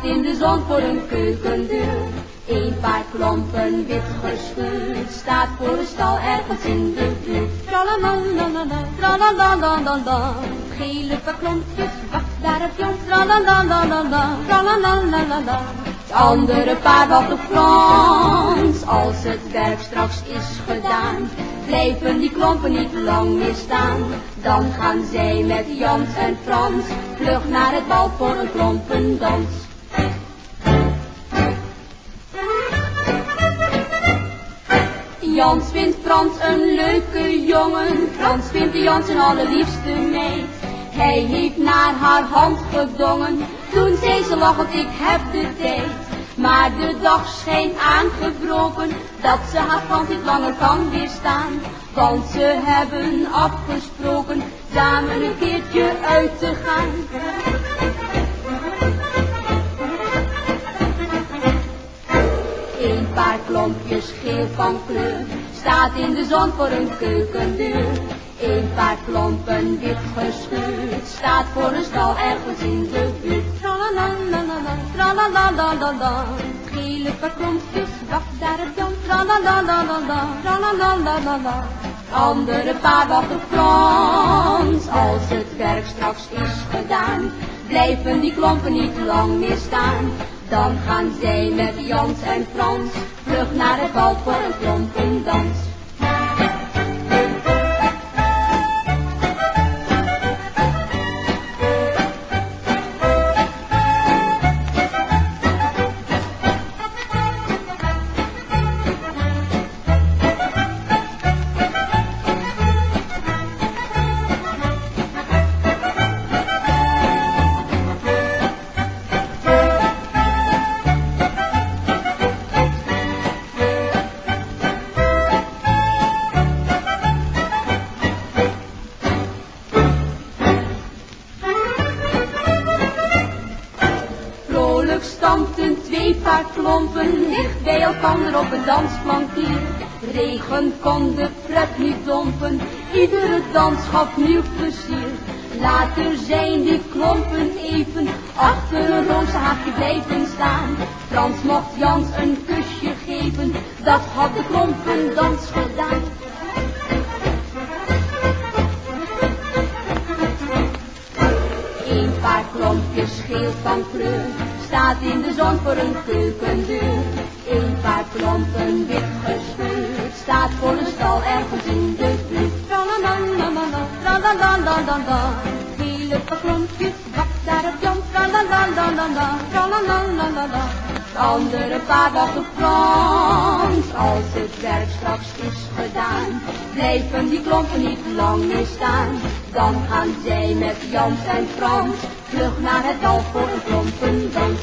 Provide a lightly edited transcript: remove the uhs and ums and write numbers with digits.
in de zon voor een keukendeur. Een paar klompen wit geschuurd staat voor een stal ergens in de buurt. Tralalalala, tralalalala, gele klompjes, wacht daar op jong. Tralalalala, tralalalala. Het andere paar wacht op Frans, als het werk straks is gedaan. Blijven die klompen niet lang meer staan, dan gaan zij met Jans en Frans vlug naar het bal voor een klompendans. Jans vindt Frans een leuke jongen, Frans vindt Jans een allerliefste meid. Hij heeft naar haar hand gedongen, toen zei ze lachend ik heb de tijd. Maar de dag schijnt aangebroken, dat ze haar Frans niet langer kan weerstaan. Want ze hebben afgesproken, samen een keertje uit te gaan. Een paar klompjes geel van kleur, staat in de zon voor een keukendeur. Een paar klompen wit geschuurd, staat voor een stal ergens in de buurt. Tralalalala, tralalalala, gele klompjes, wacht daar op Jan. Tralalalala, tralalalala. Andere paar wacht op Frans, als het werk straks is gedaan. Blijven die klompen niet lang meer staan, dan gaan zij met Jans en Frans vlug naar het bal voor een klompendans. Stampten twee paar klompen dicht bij elkander op een dansplankier. Regen kon de pret niet dompen, iedere dans gaf nieuw plezier. Later zijn die klompen even achter een rozenhaagje blijven staan. Frans mocht Jans een kusje geven, dat had de klompendans gedaan. Een paar klompjes geel van kleur, staat in de zon voor een keukendeur. Een paar klompen wit gescheurd, staat voor een stal ergens in de buurt. Tralalalala, tralalalala, gele klompjes, wacht daar op Jan. Tralalalala, tralalalala. Het andere paar wacht op Frans, als het werk straks is gedaan. Blijven die klompen niet lang meer staan, dan gaan zij met Jans en Frans vlug naar het bal voor een klompendans.